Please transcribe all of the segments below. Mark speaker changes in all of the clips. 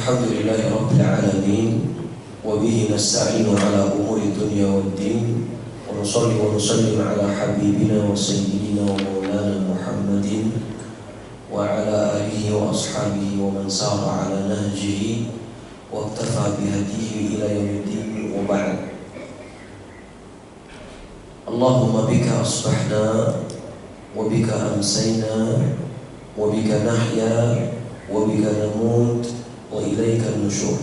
Speaker 1: Alhamdulillahi Rabbil Alamin. Wa bihi nasta'inu ala umuri dunya wad din. Wa nusalli wa nusallim ala habibina wa sayyidina wa maulana Muhammadin wa ala alihi wa ashabihi wa man sara ala nahjihi wa iktafa bihadihi ila yaumiddin wa ba'd. Allahumma bika asbahna wa bika amsayna wa bika nahya wa bika namut wa ilaika nusyur.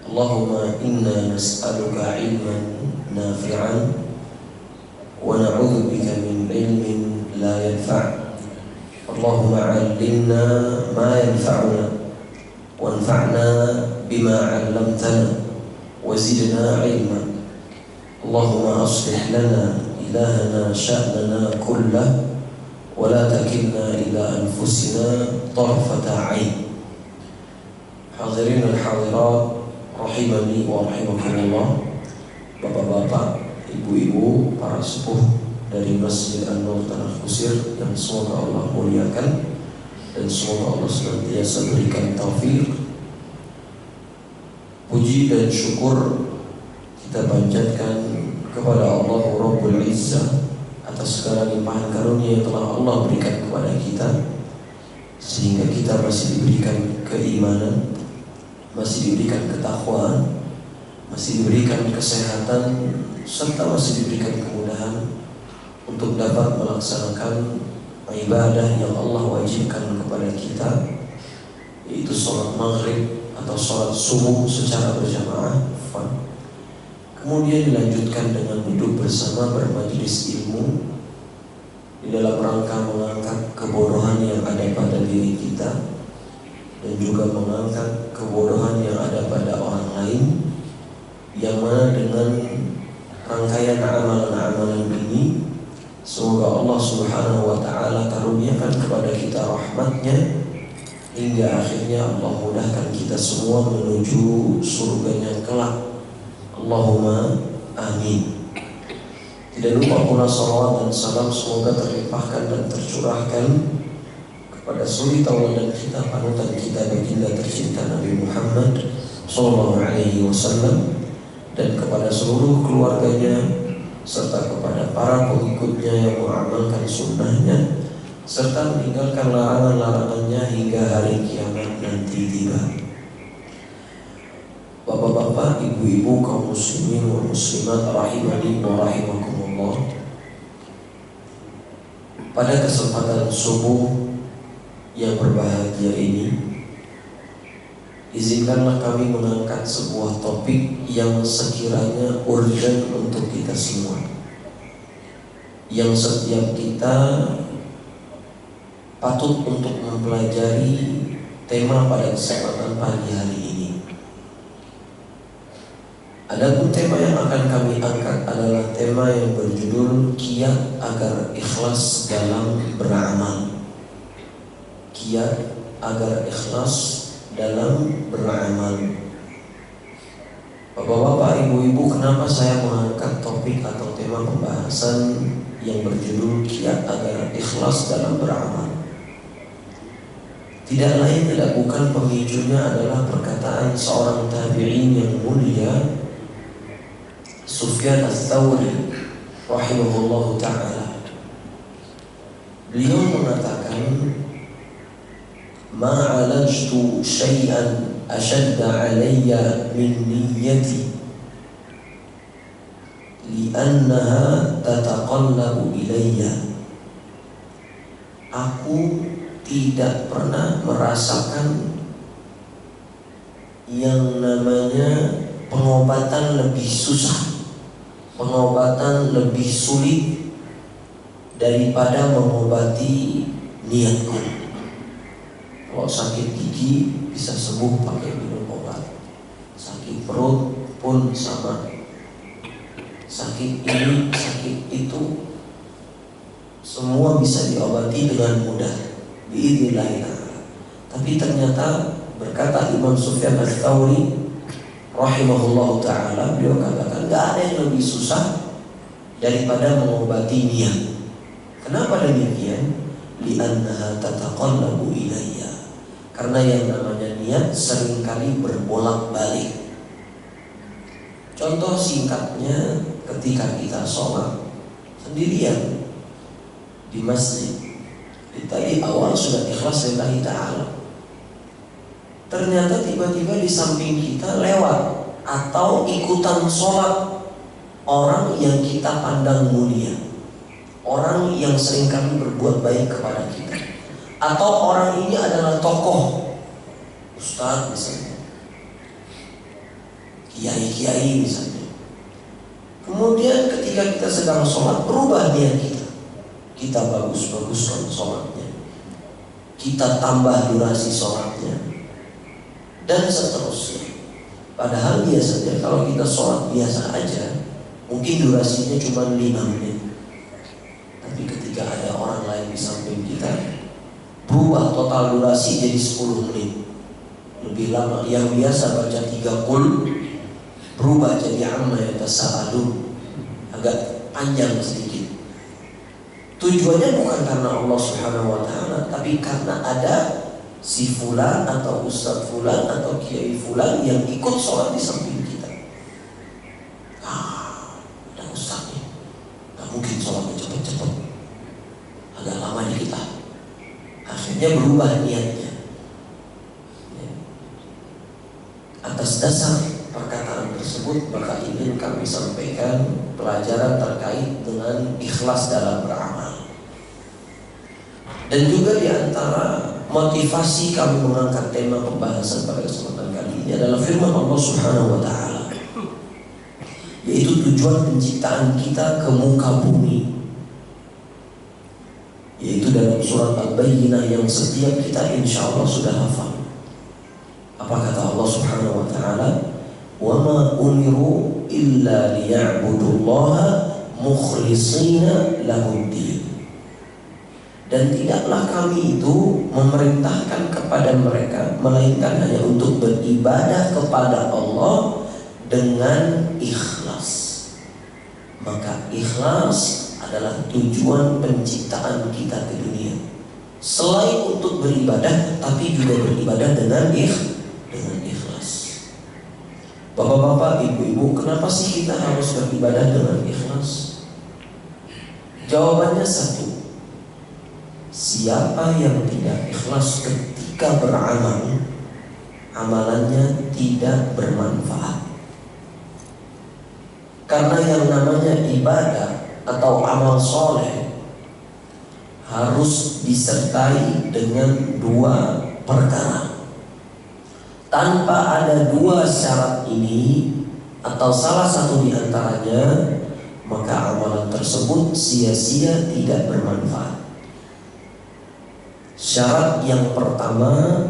Speaker 1: Allahumma inna nas'aluka ilman nafi'an wa na'udzu bika min ilmin la yanfa'. Allahumma 'allimna ma yanfa'una wanfa'na bima 'allamtana wa zidna 'ilma. Allahumma aslih lana ilahana sya'nana kullah wa la takilna ila anfusina tarfata 'ain. Hadirin al-hadirat rahimani wa rahimakumullah, bapak-bapak, ibu-ibu, para sepuh dari Masjid An-Nur Tanah Kusir yang semoga Allah muliakan dan semoga Allah senantiasa berikan taufik. Puji dan syukur kita panjatkan kepada Allah Rabbul Izzah atas segala limpahan karunia yang telah Allah berikan kepada kita, sehingga kita masih diberikan keimanan, masih diberikan ketakwaan, masih diberikan kesehatan, serta masih diberikan kemudahan untuk dapat melaksanakan ibadah yang Allah wajibkan kepada kita, yaitu sholat maghrib atau sholat subuh secara berjamaah. Kemudian dilanjutkan dengan duduk bersama bermajlis ilmu di dalam rangka mengangkat kebodohan yang ada pada diri kita dan juga mengangkat kebodohan yang ada pada orang lain, yang mana dengan rangkaian amalan-amalan ini semoga Allah Subhanahu wa ta'ala karuniakan kepada kita rahmatnya hingga akhirnya Allah mudahkan kita semua menuju surganya kelak. Allahumma amin. Tidak lupa pula salawat dan salam semoga terlimpahkan dan tercurahkan kepada suri tauladan kita, panutan kita, baginda tercinta Nabi Muhammad sallallahu alaihi wasallam, dan kepada seluruh keluarganya serta kepada para pengikutnya yang mengamalkan sunnahnya serta meninggalkan larangan-larangannya hingga hari kiamat nanti tiba. Bapak-bapak, ibu-ibu, kaum muslimin wa muslimat rahimani wa rahimakumullah, pada kesempatan subuh yang berbahagia ini, izinkanlah kami mengangkat sebuah topik yang sekiranya urgent untuk kita semua, yang setiap kita patut untuk mempelajari tema pada kesempatan pagi hari ini. Adapun tema yang akan kami angkat adalah tema yang berjudul kiat agar ikhlas dalam beramal. Kiat agar ikhlas dalam beramal. Bapak-bapak, ibu-ibu, kenapa saya mengangkat topik atau tema pembahasan yang berjudul kiat agar ikhlas dalam beramal? Tidak lain tidak bukan pemicunya adalah perkataan seorang tabi'in yang mulia, Sufyan Ats-Tsauri rahimahullahu ta'ala. Beliau mengatakan, ma'alajtu syai'an ashadda alayya min niyyati li'annaha tataqallabu ilayya. Aku tidak pernah merasakan yang namanya pengobatan lebih susah, pengobatan lebih sulit daripada mengobati niatku. Kalau sakit gigi bisa sembuh pakai minum obat, sakit perut pun sama, sakit ini, sakit itu, semua bisa diobati dengan mudah biidznillah. Tapi ternyata berkata Imam Sufyan Ats-Tsauri rahimahullahu ta'ala, beliau katakan gak ada yang lebih susah daripada mengobati niat. Kenapa demikian? Li'annaha tataqallabu ilayya. Karena yang namanya niat seringkali berbolak-balik. Contoh singkatnya, ketika kita sholat sendirian di masjid, tadi awal sudah ikhlas lillahi ta'ala, ternyata tiba-tiba di samping kita lewat atau ikutan sholat orang yang kita pandang mulia, orang yang seringkali berbuat baik kepada kita, atau orang ini adalah tokoh, ustadz misalnya, kiai-kiai misalnya. Kemudian ketika kita sedang sholat, berubah niat kita bagus-baguskan sholatnya, kita tambah durasi sholatnya, dan seterusnya. Padahal biasanya kalau kita sholat biasa aja, mungkin durasinya cuma 5 menit. Tapi ketika ada orang lain di samping kita, berubah total durasi jadi 10 menit. Lebih lama. Yang biasa baca 3 qul, berubah jadi amma yatasaalun, agak panjang sedikit. Tujuannya bukan karena Allah Subhanahu wa ta'ala, tapi karena ada si fulan atau ustadz fulan atau kiai fulan yang ikut sholat di samping kita. Ada ustadznya, gak mungkin sholatnya cepet-cepet, agak lama dikit lah. Akhirnya berubah niatnya. Atas dasar perkataan tersebut, maka ingin kami sampaikan pelajaran terkait dengan ikhlas dalam beramal. Dan juga diantara motivasi kami mengangkat tema pembahasan pada kesempatan kali ini adalah firman Allah Subhanahu wa ta'ala, yaitu tujuan penciptaan kita ke muka bumi, yaitu dalam surat Al-Bayyinah yang setiap kita insya Allah sudah hafal. Apa kata Allah Subhanahu wa ta'ala? Wa ma umiru illa liya'budullaha mukhlishina lahuddin. Dan tidaklah kami itu memerintahkan kepada mereka melainkan hanya untuk beribadah kepada Allah dengan ikhlas. Maka ikhlas adalah tujuan penciptaan kita ke dunia. Selain untuk beribadah, tapi juga beribadah dengan ikhlas. Bapak-bapak, ibu-ibu, kenapa sih kita harus beribadah dengan ikhlas? Jawabannya satu. Siapa yang tidak ikhlas ketika beramal, amalannya tidak bermanfaat. Karena yang namanya ibadah atau amal soleh harus disertai dengan 2 perkara. Tanpa ada 2 syarat ini atau salah satu di antaranya, maka amalan tersebut sia-sia, tidak bermanfaat. Syarat yang pertama,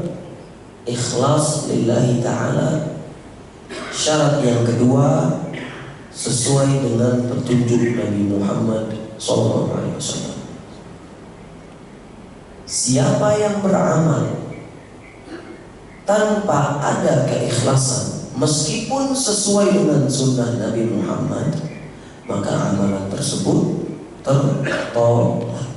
Speaker 1: ikhlas lillahi ta'ala. Syarat yang kedua, sesuai dengan petunjuk Nabi Muhammad SAW. Siapa yang beramal tanpa ada keikhlasan, meskipun sesuai dengan sunnah Nabi Muhammad, maka amalan tersebut tertolak.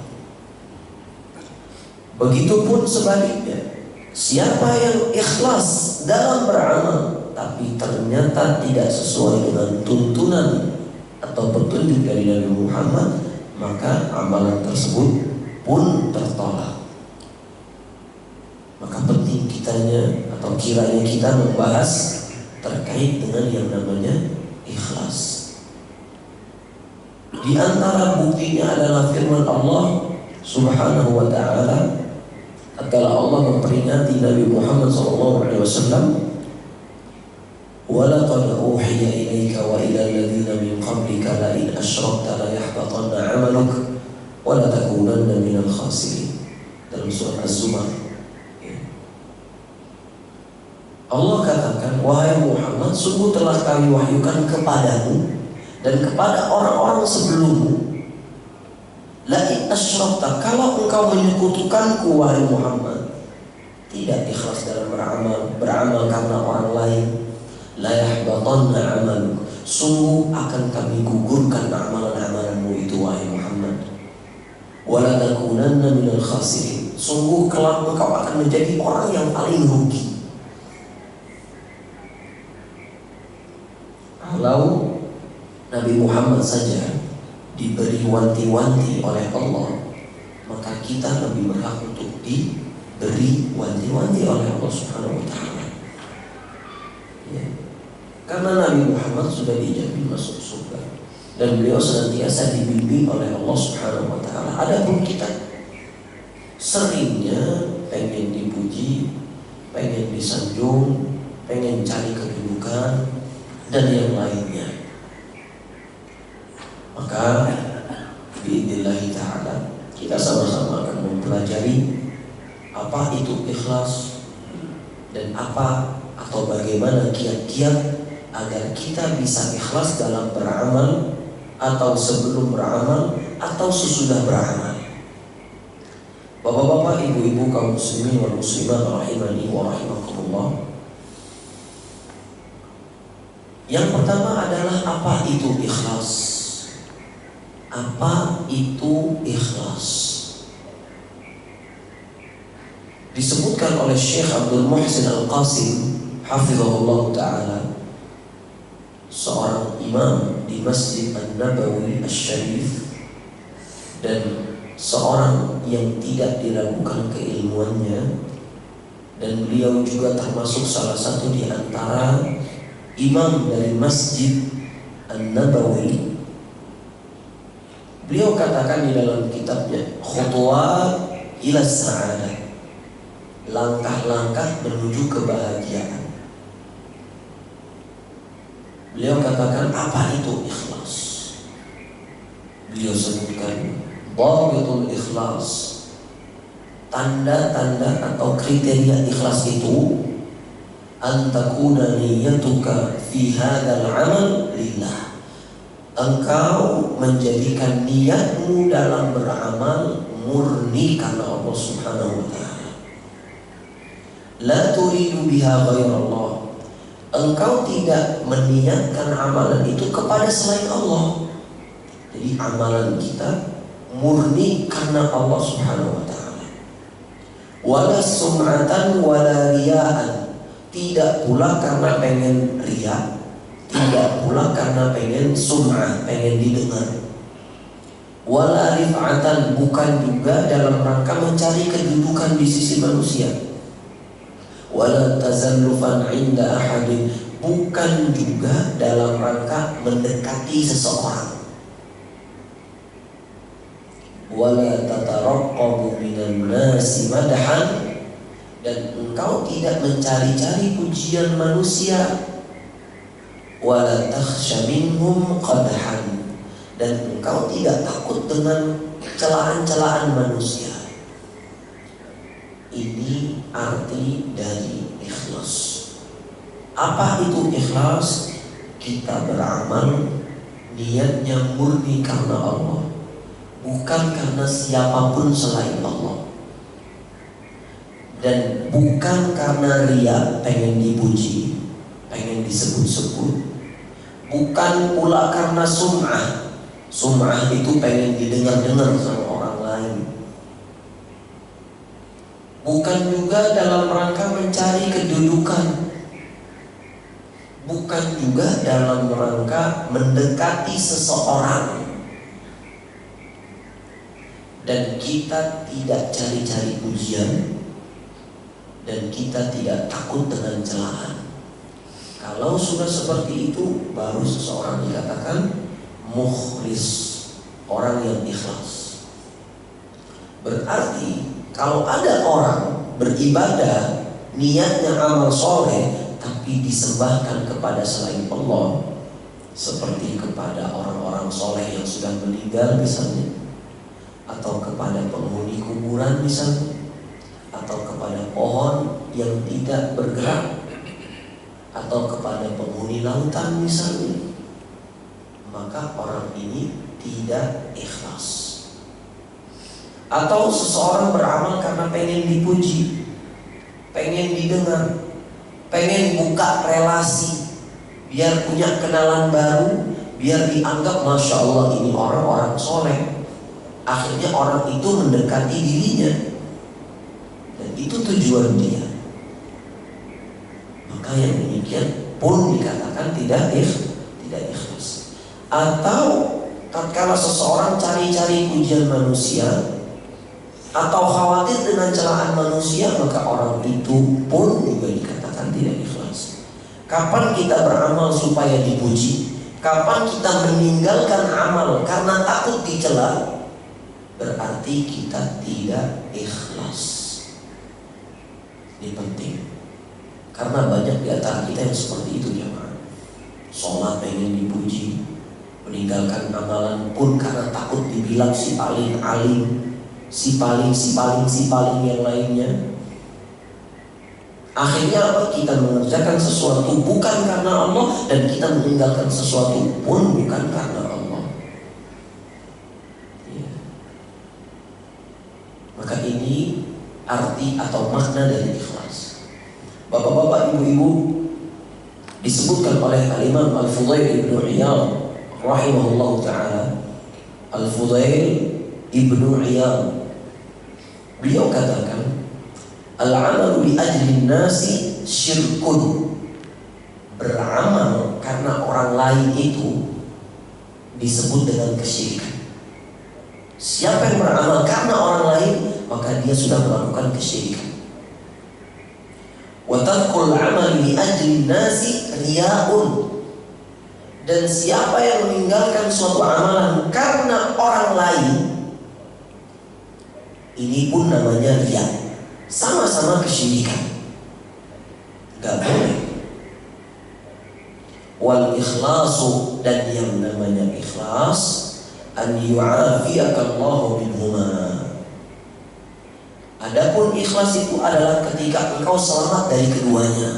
Speaker 1: Begitupun sebaliknya, siapa yang ikhlas dalam beramal tapi ternyata tidak sesuai dengan tuntunan atau petunjuk dari Nabi Muhammad, maka amalan tersebut pun tertolak. Maka penting kiranya kita membahas terkait dengan yang namanya ikhlas. Di antara buktinya adalah firman Allah Subhanahu wa ta'ala tatkala Allah memperingati Nabi Muhammad SAW, وَلَقَدْ أُوحِيَ إِلَيْكَ وَإِلَى الَّذِينَ مِنْ قَبْلِكَ لَئِنْ أَشْرَكْتَ لَيَحْبَطَنَّ عَمَلُكَ وَلَتَكُونَنَّ مِنَ الْخَاسِرِينَ. Dalam surat Az-Zumar, Allah katakan, wahai Muhammad, sungguh telah kami wahyukan kepadamu dan kepada orang-orang sebelummu, la'in asyrakta, kalau engkau menyekutukanku wahai Muhammad, tidak ikhlas dalam beramal karena orang lain, la yahbatanna amaluk, sungguh akan kami gugurkan amalan-amalanmu itu wahai Muhammad, wala takunanna minal khasirin, sungguh kelak engkau akan menjadi orang yang paling rugi. Nabi Muhammad saja diberi wanti-wanti oleh Allah, maka kita lebih berhak untuk diberi wanti-wanti oleh Allah Subhanahu wa taala. Ya. Karena Nabi Muhammad sudah dijamin masuk surga dan beliau senantiasa dibimbing oleh Allah Subhanahu wa taala. Adapun kita seringnya pengen dipuji, pengen disanjung, pengen cari kedudukan dan yang lainnya. Maka biidznillah ta'ala kita sama-sama akan mempelajari apa itu ikhlas dan apa atau bagaimana kiat-kiat agar kita bisa ikhlas dalam beramal, atau sebelum beramal, atau sesudah beramal. Bapak-bapak, ibu-ibu, kaum muslimin wal muslimat rahimani wa rahimakumullah. Yang pertama adalah apa itu ikhlas? Apa itu ikhlas? Disebutkan oleh Syekh Abdul Muhsin Al-Qasim hafizahullah ta'ala, seorang imam di Masjid An-Nabawi Asy-Syarif dan seorang yang tidak diragukan keilmuannya, dan beliau juga termasuk salah satu di antara imam dari Masjid An-Nabawi. Beliau katakan di dalam kitabnya Khutuwat ila Sa'adah, langkah-langkah menuju kebahagiaan. Beliau katakan apa itu ikhlas? Beliau sebutkan dhabitul ikhlas, tanda-tanda atau kriteria ikhlas itu an takuna niyyatuka fi hadzal amal lillah. Engkau menjadikan niatmu dalam beramal murni karena Allah Subhanahu wa taala. La turidu biha ghairallah. Engkau tidak meniatkan amalan itu kepada selain Allah. Jadi amalan kita murni karena Allah Subhanahu wa taala. Wala sum'atan wala riya'an. Tidak pula karena pengen riya, tidak pula karena pengen sum'ah, pengen didengar. Wala rif'atan, bukan juga dalam rangka mencari kedudukan di sisi manusia. Wala tazallufan 'inda ahadin, bukan juga dalam rangka mendekati seseorang. Wala tataraqqabu minan nasi madhan, dan engkau tidak mencari-cari pujian manusia. Wala takhsha minhum qadhan, dan engkau tidak takut dengan celaan-celaan manusia. Ini arti dari ikhlas. Apa itu ikhlas? Kita beramal niatnya murni karena Allah, bukan karena siapapun selain Allah, dan bukan karena riya, pengen dipuji, pengen disebut-sebut. Bukan pula karena sum'ah. Sum'ah itu pengen didengar-dengar sama orang lain. Bukan juga dalam rangka mencari kedudukan. Bukan juga dalam rangka mendekati seseorang. Dan kita tidak cari-cari pujian, dan kita tidak takut dengan celaan. Kalau sudah seperti itu, baru seseorang dikatakan mukhlis, orang yang ikhlas. Berarti kalau ada orang beribadah, niatnya amal soleh, tapi disembahkan kepada selain Allah, seperti kepada orang-orang soleh yang sudah meninggal misalnya, atau kepada penghuni kuburan misalnya, atau kepada pohon yang tidak bergerak, atau kepada penghuni lautan misalnya, maka orang ini tidak ikhlas. Atau seseorang beramal karena pengen dipuji, pengen didengar, pengen buka relasi, biar punya kenalan baru, biar dianggap Masya Allah ini orang-orang soleh. Akhirnya orang itu mendekati dirinya, dan itu tujuan dia. Maka yang demikian pun dikatakan tidak ikhlas. atau tatkala seseorang cari-cari pujian manusia atau khawatir dengan celaan manusia, maka orang itu pun juga dikatakan tidak ikhlas. Kapan kita beramal supaya dipuji? Kapan kita meninggalkan amal karena takut dicela? Berarti kita tidak ikhlas. Ini penting, karena banyak di antara kita yang seperti itu jemaah. Sholat pengen dipuji, meninggalkan amalan pun karena takut dibilang si paling alim, si paling yang lainnya. Akhirnya apa? Kita mengerjakan sesuatu bukan karena Allah, dan kita meninggalkan sesuatu pun bukan karena Allah. Ya. Maka ini arti atau makna dari ikhlas. Bapak-bapak, ibu-ibu, disebutkan oleh Al-Imam Al-Fudail ibnu Iyad rahimahullah ta'ala. Al-Fudail ibnu Iyad, beliau katakan, al-amalu li ajli nasi syirkun. Beramal karena orang lain itu disebut dengan kesyirikan. Siapa yang beramal karena orang lain, maka dia sudah melakukan kesyirikan. Wa tarkul amali li ajli nasi riya'un. Dan siapa yang meninggalkan suatu amalan karena orang lain, ini pun namanya riya. Sama-sama kesyirikan. Gak boleh. Wal ikhlasu, dan yang namanya ikhlas, an yu'afiyakallahu minhuma. Adapun ikhlas itu adalah ketika engkau selamat dari keduanya.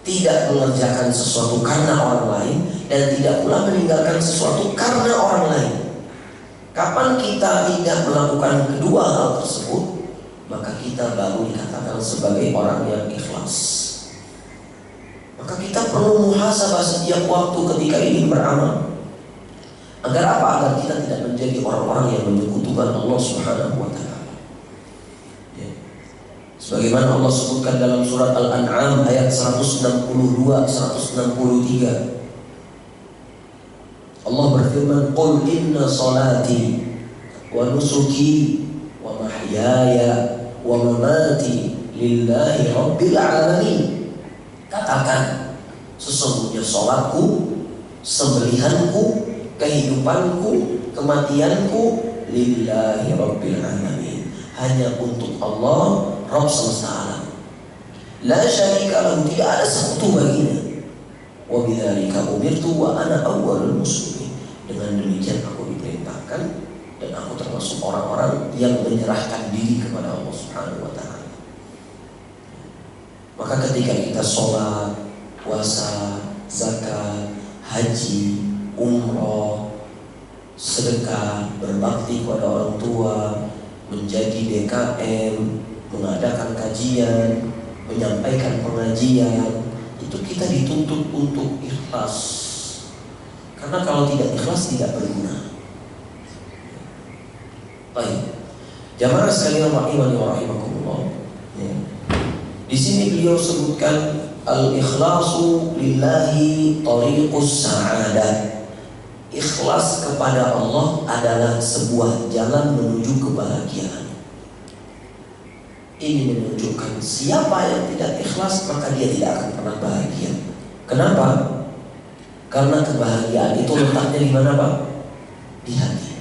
Speaker 1: Tidak mengerjakan sesuatu karena orang lain, dan tidak pula meninggalkan sesuatu karena orang lain. Kapan kita tidak melakukan kedua hal tersebut, maka kita baru dikatakan sebagai orang yang ikhlas. Maka kita perlu muhasabah setiap waktu ketika ingin beramal. Agar apa? Agar kita tidak menjadi orang-orang yang menyekutukan Allah Subhanahu wa ta'ala. Ya. Sebagaimana Allah sebutkan dalam surat Al-An'am ayat 162-163. Allah berfirman, "Qul inna salati wa nusuki wa mahyaya wa mamati lillahi rabbil alamin." Katakan, sesungguhnya salatku, sembelihanku, kehidupanku, kematianku lillahi rabbil alamin, hanya untuk Allah, Rabb semesta alam. La syarika lahu, tidak ada sekutu baginya. Wa bidzalika umirtu wa ana awwalul muslimin. Dengan demikian aku diperintahkan, dan aku termasuk orang-orang yang menyerahkan diri kepada Allah Subhanahu wa ta'ala. Maka ketika kita sholat, puasa, zakat, haji, umroh, sedekah, berbakti kepada orang tua, menjadi DKM, mengadakan kajian, menyampaikan pengajian, itu kita dituntut untuk ikhlas. Karena kalau tidak ikhlas tidak berguna. Baik, jamaah sekalian rahimani wa rahimakumullah. Ya. Di sini beliau sebutkan al-ikhlasu lillahi tariqus sa'adah. Ikhlas kepada Allah adalah sebuah jalan menuju kebahagiaan. Ini menunjukkan siapa yang tidak ikhlas, maka dia tidak akan pernah bahagia. Kenapa? Karena kebahagiaan itu letaknya di mana, Pak? Di hati.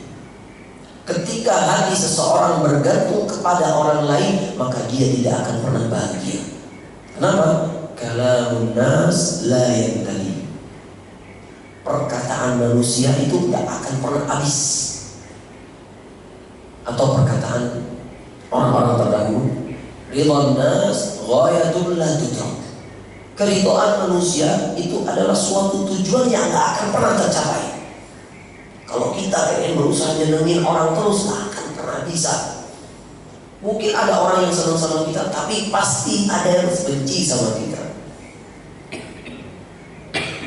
Speaker 1: Ketika hati seseorang bergantung kepada orang lain, maka dia tidak akan pernah bahagia. Kenapa? Kalamun nas la yantali. Perkataan manusia itu tidak akan pernah habis. Atau perkataan orang-orang terdahulu, ridwan nas ghayatul la tudrak. Keridhaan manusia itu adalah suatu tujuan yang gak akan pernah tercapai. Kalau kita ingin berusaha nyenengin orang terus, gak akan pernah bisa. Mungkin ada orang yang senang sama kita, tapi pasti ada yang benci sama kita.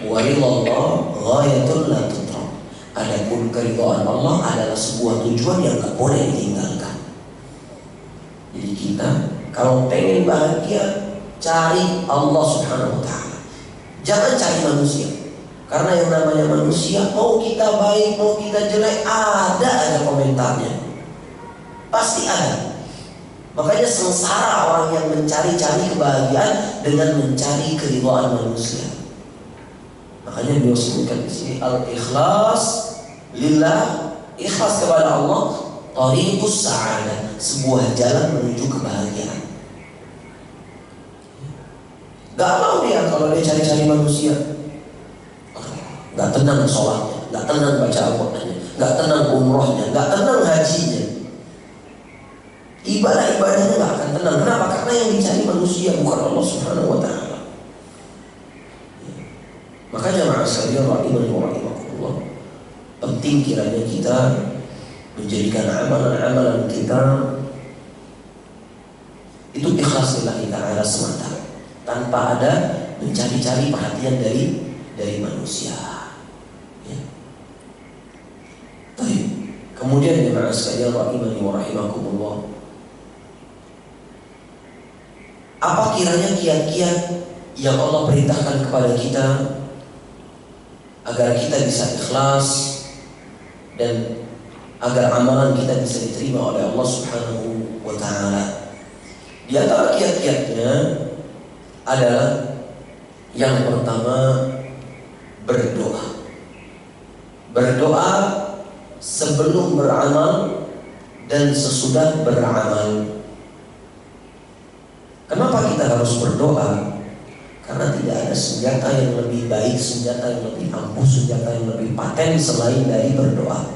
Speaker 1: Wa ridallah ghayatul la tudrak. Adapun keridhaan Allah adalah sebuah tujuan yang gak boleh ditinggalkan. Jadi kita kalau pengen bahagia, cari Allah Subhanahu wa ta'ala. Jangan cari manusia. Karena yang namanya manusia, mau kita baik, mau kita jelek, ada aja komentarnya. Pasti ada. Makanya sengsara orang yang mencari-cari kebahagiaan dengan mencari keridhaan manusia. Makanya beliau sebutkan di sini al-ikhlas lillah, ikhlas kepada Allah, thariqus sa'adah, sebuah jalan menuju kebahagiaan. Gak mau dia kalau dia cari-cari manusia. Gak tenang sholatnya, gak tenang baca Al-Qur'annya, gak tenang umrohnya, gak tenang hajinya. Ibadah-ibadahnya gak akan tenang. Kenapa? Karena yang dicari manusia, bukan Allah Subhanahu wa ta'ala. Makanya ma'asyariah rahimani wa rahimakumullah, penting kiranya kita menjadikan amalan-amalan kita itu ikhlas lillahi ta'ala semata, tanpa ada mencari-cari perhatian dari manusia. Ya. Kemudian ya ma'asyariah rahimani wa rahimakumullah, apa kiranya kiat-kiat yang Allah perintahkan kepada kita agar kita bisa ikhlas dan agar amalan kita bisa diterima oleh Allah Subhanahu wa ta'ala. Di antara kiat-kiatnya adalah yang pertama, berdoa. Berdoa sebelum beramal dan sesudah beramal. Kenapa kita harus berdoa? Karena tidak ada senjata yang lebih baik, senjata yang lebih ampuh, senjata yang lebih paten selain dari berdoa.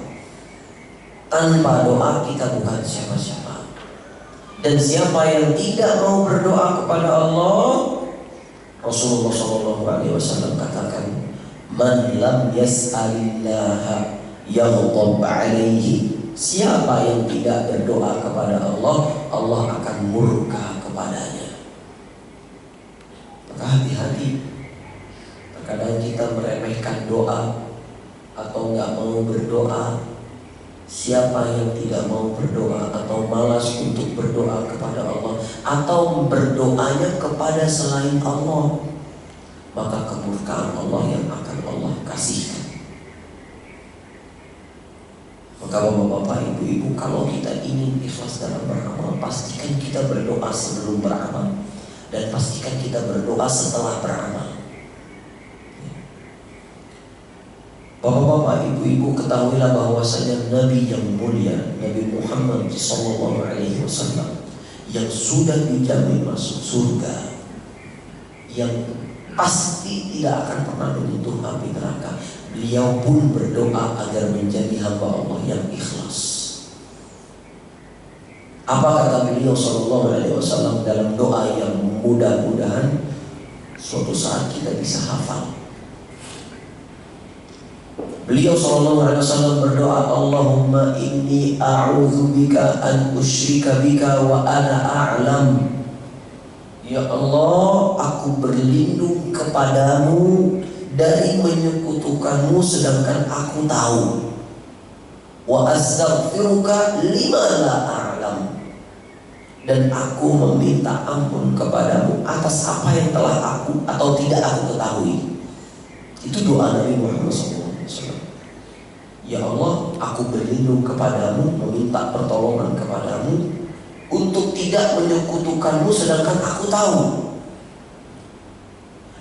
Speaker 1: Tanpa doa kita bukan siapa-siapa. Dan siapa yang tidak mau berdoa kepada Allah, Rasulullah SAW katakan, man lam yas'alillaha yaghdab alaihi. Siapa yang tidak berdoa kepada Allah, Allah akan murka kepadanya. Maka hati-hati, terkadang kita meremehkan doa atau nggak mau berdoa. Siapa yang tidak mau berdoa atau malas untuk berdoa kepada Allah atau berdoanya kepada selain Allah, maka kemurkaan Allah yang akan Allah kasihkan. Maka bapak-bapak, ibu-ibu, kalau kita ingin ikhlas dalam beramal, pastikan kita berdoa sebelum beramal dan pastikan kita berdoa setelah beramal. Bapak-bapak, ibu-ibu, ketahuilah bahwasanya Nabi yang mulia, Nabi Muhammad SAW, yang sudah dijamin masuk surga, yang pasti tidak akan pernah menyentuh api neraka, beliau pun berdoa agar menjadi hamba Allah yang ikhlas. Apa kata beliau SAW dalam doa yang mudah-mudahan suatu saat kita bisa hafal? Beliau SAW berdoa, Allahumma inni a'udzubika an usyrika bika wa ana a'lam. Ya Allah, aku berlindung kepadamu dari menyekutukanmu sedangkan aku tahu. Wa astaghfiruka lima la a'lam. Dan aku meminta ampun kepadamu atas apa yang telah aku atau tidak aku ketahui. Itu doa Nabi Muhammad SAW. Ya Allah, aku berlindung kepadamu, meminta pertolongan kepadamu untuk tidak menyekutukanmu sedangkan aku tahu.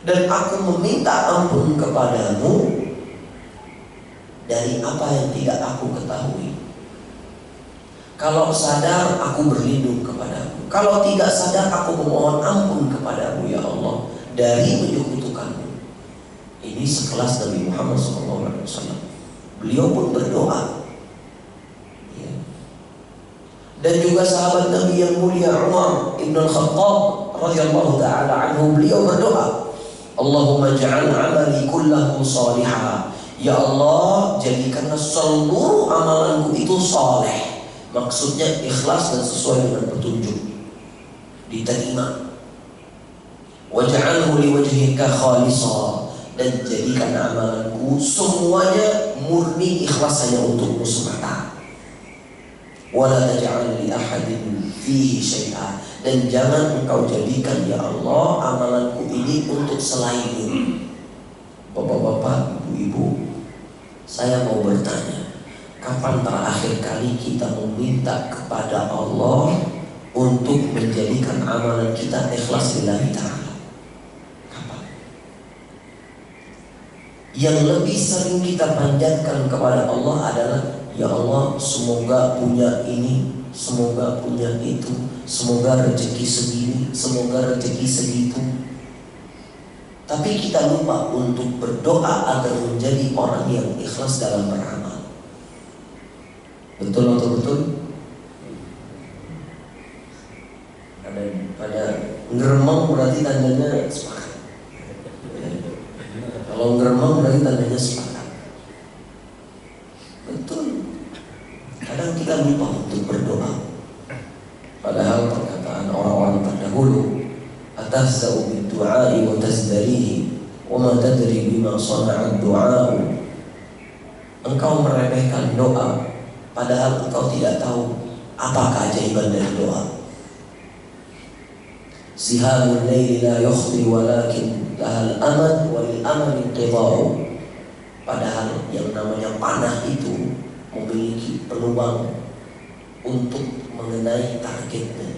Speaker 1: Dan aku meminta ampun kepadamu dari apa yang tidak aku ketahui. Kalau sadar, aku berlindung kepadamu. Kalau tidak sadar, aku memohon ampun kepadamu ya Allah dari menyekutukanmu. Ini sekelas Nabi Muhammad SAW. Beliau pun berdoa. Ya. Dan juga sahabat Nabi yang mulia Umar Ibn Al-Khattab radhiyallahu ta'ala anhu, beliau berdoa, Allahumma ja'al amali kullahu salihah. Ya Allah, jadikanlah seluruh amalanku itu saleh. Maksudnya ikhlas dan sesuai dengan petunjuk, diterima. Waj'alhu liwajhika khalisah. Dan jadikan amalanku semuanya murni ikhlas hanya untukmu semata. Wala taj'al li ahadin fihi syai'a. Dan jangan engkau jadikan ya Allah amalanku ini untuk selainmu. Bapak-bapak, ibu-ibu, saya mau bertanya, kapan terakhir kali kita meminta kepada Allah untuk menjadikan amalan kita ikhlas lillahi ta'ala? Kapan? Yang lebih sering kita panjatkan kepada Allah adalah, ya Allah, semoga punya ini, semoga punya itu, semoga rezeki segini, semoga rezeki segitu. Tapi kita lupa untuk berdoa agar menjadi orang yang ikhlas dalam beramal. Betul atau betul? Pada ngeremang berarti tandanya sepakat. Kalau ngeremang berarti tandanya sepakat. Betul. Kadang kita lupa untuk berdoa. Padahal perkataan orang-orang terdahulu, atahza'u bid-du'a'i wa tazdarihi wa ma tadri bima sana'a ad-du'a'u. Engkau meremehkan doa, padahal engkau tidak tahu apa keajaiban dari doa. Sihabul laili la yukhti walakin lahal amad wa lil amali inqidha'u. Padahal yang namanya panah itu memiliki peluang untuk mengenai targetnya.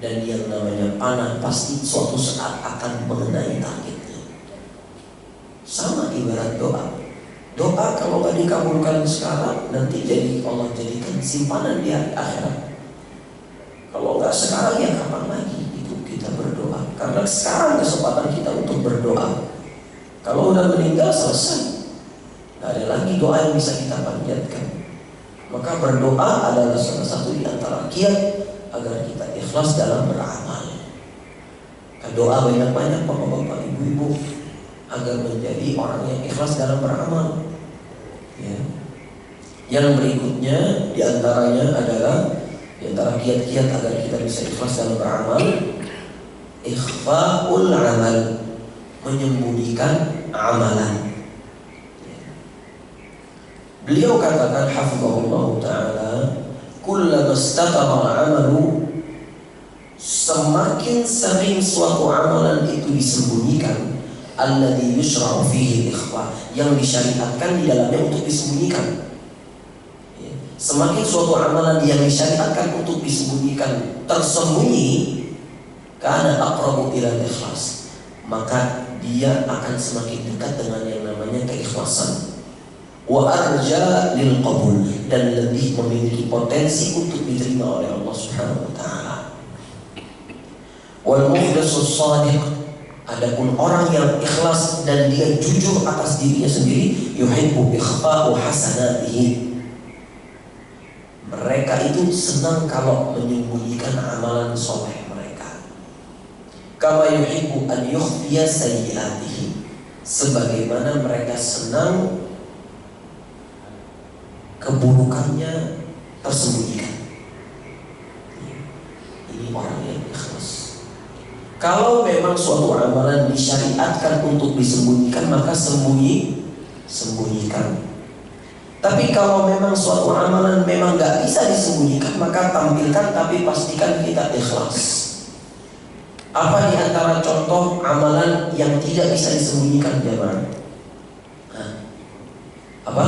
Speaker 1: Dan yang namanya panah pasti suatu saat akan mengenai targetnya. Sama ibarat doa. Doa kalau gak dikabulkan sekarang, nanti jadi Allah jadikan simpanan di hari akhirat. Kalau gak sekarang, ya kapan lagi itu kita berdoa? Karena sekarang kesempatan kita untuk berdoa. Kalau udah meninggal, selesai. Gak ada lagi doa yang bisa kita panjatkan. Maka berdoa adalah salah satu di antara kiat agar kita ikhlas dalam beramal. Doa banyak-banyak bapak-bapak, ibu-ibu, agar menjadi orang yang ikhlas dalam beramal. Ya. Yang berikutnya diantaranya adalah diantara kiat-kiat agar kita bisa ikhlas dalam beramal, ikhfa'ul amal, menyembunyikan amalan. Beliau katakan hafizahullah ta'ala, kullama istatara amalu, semakin sering suatu amalan itu disembunyikan, alladhi yusra'u fihi ikhfa, yang disyariatkan di dalamnya untuk disembunyikan. Semakin suatu amalan yang disyariatkan untuk disembunyikan tersembunyi, karena aqrabu ila ikhlas, maka dia akan semakin dekat dengan yang namanya keikhlasan. Wa arja lil qabul, dan lebih memiliki potensi untuk diterima oleh Allah Subhanahu wa taala. Wal mukhlisus shadiq, adapun orang yang ikhlas dan dia jujur atas dirinya sendiri, yuhibbu ikhfa'u hasanatihi, mereka itu senang kalau menyembunyikan amalan soleh mereka. Kama yuhibbu an yukhfiya sayyi'atihi, sebagaimana mereka senang keburukannya tersembunyikan. Ini orang yang ikhlas. Kalau memang suatu amalan disyariatkan untuk disembunyikan, maka sembunyikan. Tapi kalau memang suatu amalan memang gak bisa disembunyikan, maka tampilkan, tapi pastikan kita ikhlas. Apa di antara contoh amalan yang tidak bisa disembunyikan, jemaah? Apa?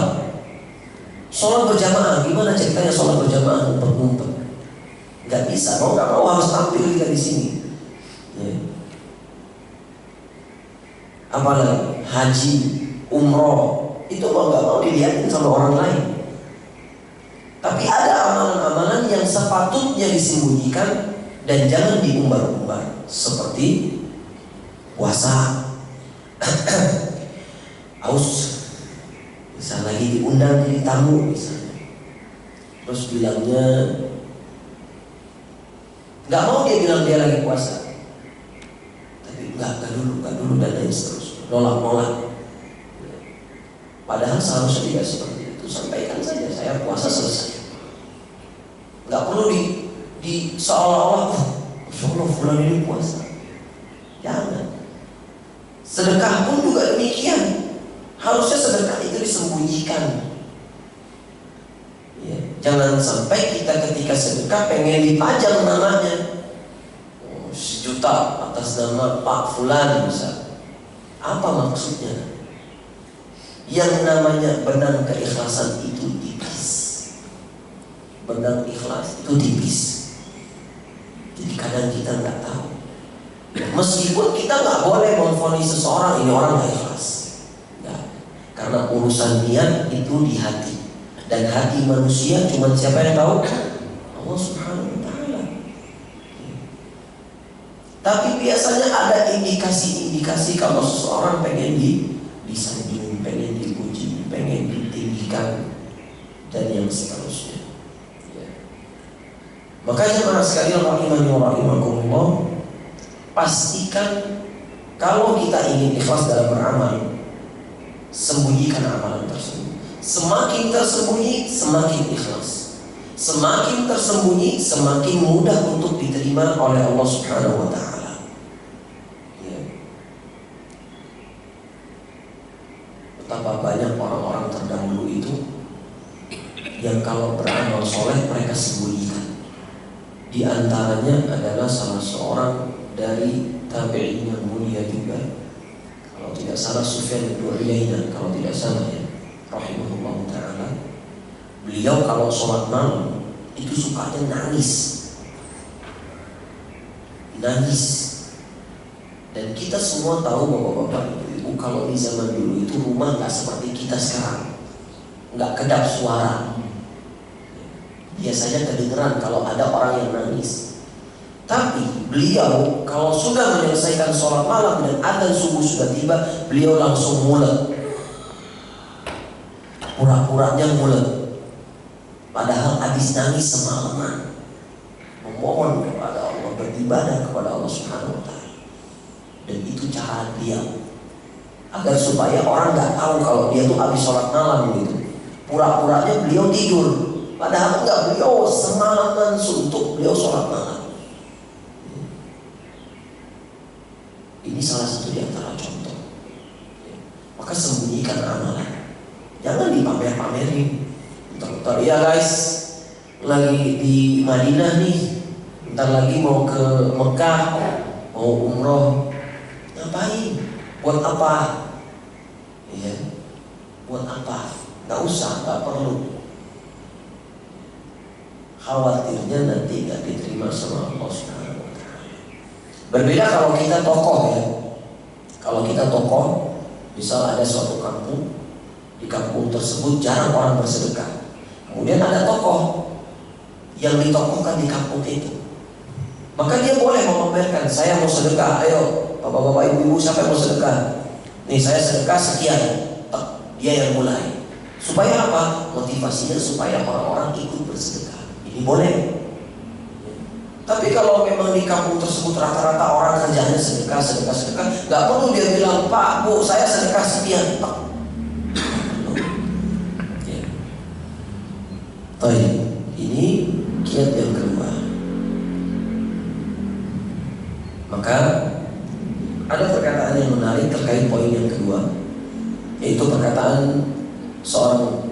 Speaker 1: Sholat berjamaah. Gimana ceritanya sholat berjamaah ngumpet-ngumpet? Gak bisa, mau gak mau harus tampil kita di sini. Ya. Apalagi haji, umroh, itu mau gak mau dilihatin sama orang lain. Tapi ada amalan-amalan yang sepatutnya disembunyikan dan jangan diumbar-umbar, seperti puasa. Aus, bisa lagi diundang jadi tamu misalnya, terus bilangnya nggak mau, dia bilang dia lagi puasa, tapi nggak dulu dan lain seterusnya, nolak. Padahal seharusnya tidak seperti itu. Sampaikan saja, saya puasa selesai. Nggak perlu di seolah-olah, Masya Allah fulan ini puasa. Jangan. Sedekah pun juga demikian. Harusnya sedekah itu disembunyikan. Ya, jangan sampai kita ketika sedekah pengen dipajang namanya. 1 juta atas nama Pak Fulan misal. Apa maksudnya? Yang namanya benang keikhlasan itu tipis. Benang ikhlas itu tipis. Jadi kadang kita nggak tahu. Meskipun kita nggak boleh memvonis seseorang ini orang nggak ikhlas. Ya, karena urusan niat itu di hati. Dan hati manusia cuma siapa yang tahu? Allah Subhanahu wa Ta'ala. Tapi biasanya ada indikasi-indikasi kalau seseorang pengen disanjung, pengen dipuji, pengen ditinggikan, dan yang seterusnya. Ya. Makanya para sekalian rahimani wa rahimakumullah, pastikan kalau kita ingin ikhlas dalam beramal, sembunyikan amalan tersebut. Semakin tersembunyi, semakin ikhlas. Semakin tersembunyi, semakin mudah untuk diterima oleh Allah Subhanahu wa Ta'ala. Ya. Betapa banyak orang-orang terdahulu itu yang kalau beramal soleh mereka sembunyikan. Di antaranya adalah salah seorang dari tabi'in yang mulia juga, kalau tidak salah Sufyan bin Uyainah, kalau tidak salah ya, rahimahullah ta'ala. Beliau kalau sholat malam itu sukanya nangis. Dan kita semua tahu bapak-bapak ibu-ibu, kalau di zaman dulu itu rumah nggak seperti kita sekarang, nggak kedap suara. Biasanya kedengeran kalau ada orang yang nangis. Tapi beliau kalau sudah menyelesaikan sholat malam dan adzan subuh sudah tiba, beliau langsung mulet. Pura-puranya mulet. Padahal habis nangis semalaman, memohon kepada Allah, beribadah kepada Allah Subhanahu wa Ta'ala. Dan itu cara beliau, agar supaya orang nggak tahu kalau dia tuh habis sholat malam gitu. Pura-puranya beliau tidur, padahal enggak, beliau semalaman suntuk, beliau sholat malam. Ini salah satu di antara contoh. Maka sembunyikan amalan, jangan dipamer-pamerin. Bentar, ya guys, lagi di Madinah nih, bentar lagi mau ke Mekah, mau umroh. Ngapain? Buat apa? Ya, buat apa? Gak usah, gak perlu. Khawatirnya nanti gak diterima sama Allah Subhanahu wa Ta'ala. Berbeda kalau kita tokoh ya. Kalau kita tokoh, misal ada suatu kampung, di kampung tersebut jarang orang bersedekah. Kemudian ada tokoh yang ditokohkan di kampung itu, maka dia boleh memamerkan, saya mau sedekah, ayo bapak-bapak ibu-ibu siapa yang mau sedekah? Nih saya sedekah sekian. Dia yang mulai. Supaya apa? Motivasinya supaya orang-orang ikut bersedekah. Ini boleh. Tapi kalau memang di kampung tersebut rata-rata orang kerjanya sedekah, nggak perlu dia bilang, Pak, Bu, saya sedekah sekian. Baik, ini kiat yang kedua. Maka ada perkataan yang menarik terkait poin yang kedua, yaitu perkataan seorang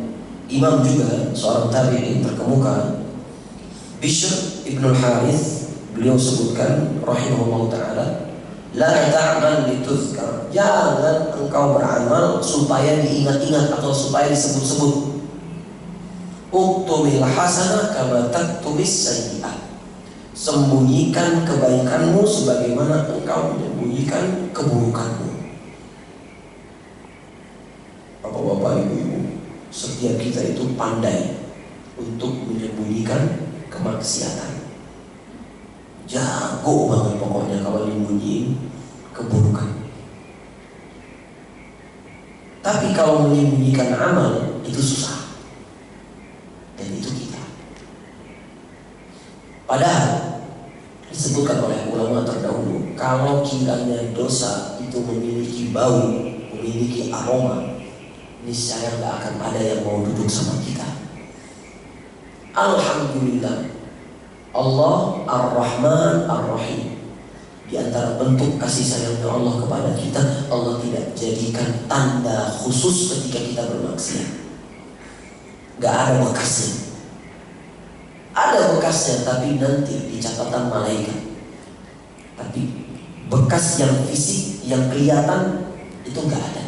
Speaker 1: imam juga, seorang tabi'in terkemuka, Bishr ibn al-Harith. Beliau sebutkan rahimahullah ta'ala, la ta'mal lituzkar, jangan engkau beramal supaya diingat-ingat atau supaya disebut-sebut. Uktumil hasanah kama taktumis sayyi'ah, sembunyikan kebaikanmu sebagaimana engkau menyembunyikan keburukanmu. Bapak-bapak, ibu-ibu, setiap kita itu pandai untuk menyembunyikan kemaksiatan. Jago banget pokoknya kalau menyembunyikan keburukan. Tapi kalau menyembunyikan amal itu susah. Dan itu kita. Padahal disebutkan oleh ulama terdahulu, kalau kiranya dosa itu memiliki bau, memiliki aroma, niscaya nggak akan ada yang mau duduk sama kita. Alhamdulillah, Allah Ar-Rahman Ar-Rahim. Di antara bentuk kasih sayangnya Allah kepada kita, Allah tidak jadikan tanda khusus ketika kita bermaksiat. Gak ada bekasnya. Ada bekasnya, tapi nanti di catatan malaikat. Tapi bekas yang fisik, yang kelihatan, Itu nggak ada.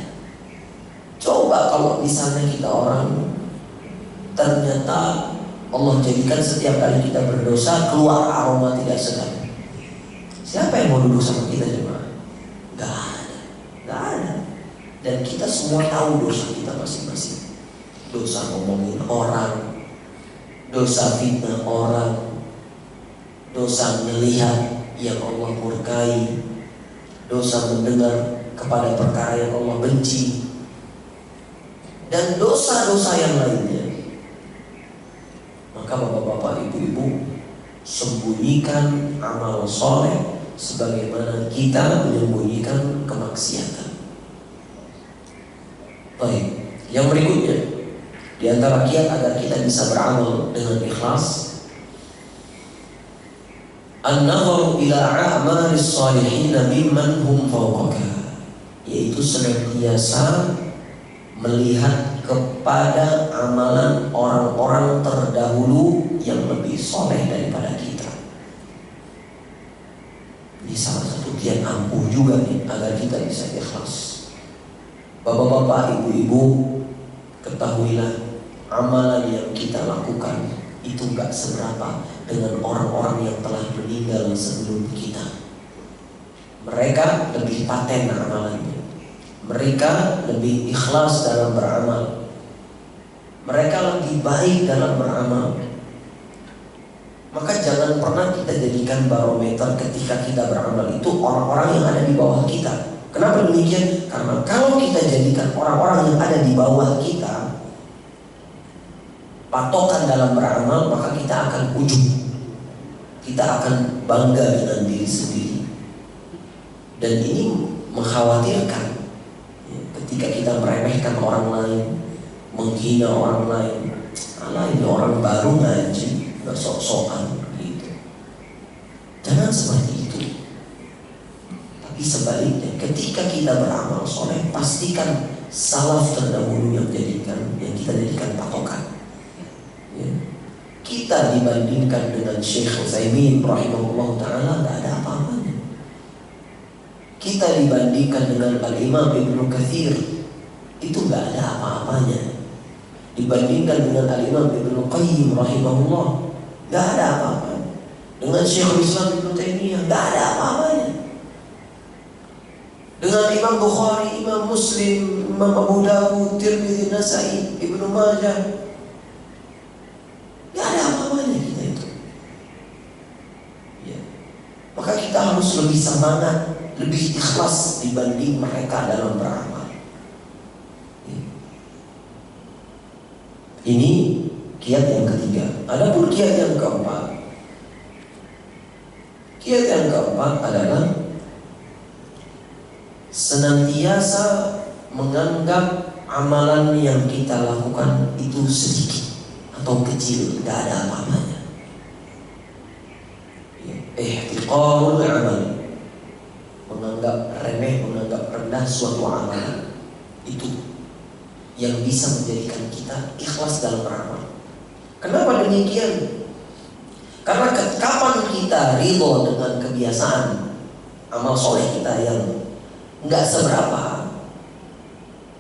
Speaker 1: Coba kalau misalnya kita orang ternyata Allah jadikan setiap kali kita berdosa keluar aroma tidak sedap. Siapa yang mau duduk sama kita jemaah? Nggak ada, nggak ada. Dan kita semua tahu dosa kita masing-masing. Dosa ngomongin orang, dosa fitnah orang, dosa melihat yang Allah murkai, dosa mendengar kepada perkara yang Allah benci, dan dosa-dosa yang lainnya. Maka bapak-bapak, ibu-ibu, sembunyikan amal soleh sebagaimana kita menyembunyikan kemaksiatan. Baik, yang berikutnya di antara kiat agar kita bisa beramal dengan ikhlas, an-nadharu ila a'malis salihin mimman hum fawqaka, yaitu senantiasa melihat kepada amalan orang-orang terdahulu yang lebih soleh daripada kita. Ini salah satu kiat ampuh juga nih agar kita bisa ikhlas. Bapak-bapak, ibu-ibu, ketahuilah amalan yang kita lakukan itu gak seberapa dengan orang-orang yang telah meninggal sebelum kita. Mereka lebih paten amalannya, mereka lebih ikhlas dalam beramal, mereka lebih baik dalam beramal. Maka jangan pernah kita jadikan barometer ketika kita beramal itu orang-orang yang ada di bawah kita. Kenapa demikian? Karena kalau kita jadikan orang-orang yang ada di bawah kita patokan dalam beramal, maka kita akan ujub, kita akan bangga dengan diri sendiri. Dan ini mengkhawatirkan ketika kita meremehkan orang lain, menghina orang lain. Alah, ini orang baru ngaji, nggak sok-sokan gitu. Jangan seperti itu. Tapi sebaliknya, ketika kita beramal soleh, pastikan salaf terdahulu yang kita jadikan patokan. Ya. Kita dibandingkan dengan Syekh Utsaimin rahimahullah ta'ala tidak ada apa-apanya. Kita dibandingkan dengan Al-Imam Ibnu Katsir itu tidak ada apa-apanya. Dibandingkan dengan Al-Imam Ibnu Qayyim rahimahullah tidak ada apa-apanya. Dengan Syekhul Islam Ibnu Taimiyah tidak ada apa-apanya. Dengan Imam Bukhari, Imam Muslim, Imam Abu Dawud, Tirmidzi, Nasai, Ibnu Majah, gak ada apa-apanya kita itu. Ya. Maka kita harus lebih semangat, lebih ikhlas dibanding mereka dalam beramal. Ya. Ini kiat yang ketiga. Adapun kiat yang keempat, adalah senantiasa menganggap amalan yang kita lakukan itu sedikit atau kecil, tidak ada apa-apanya. Ihtiqarul amal, menganggap remeh, menganggap rendah suatu amalan, itu yang bisa menjadikan kita ikhlas dalam beramal. Kenapa demikian? Karena kapan kita ridho dengan kebiasaan amal soleh kita yang nggak seberapa,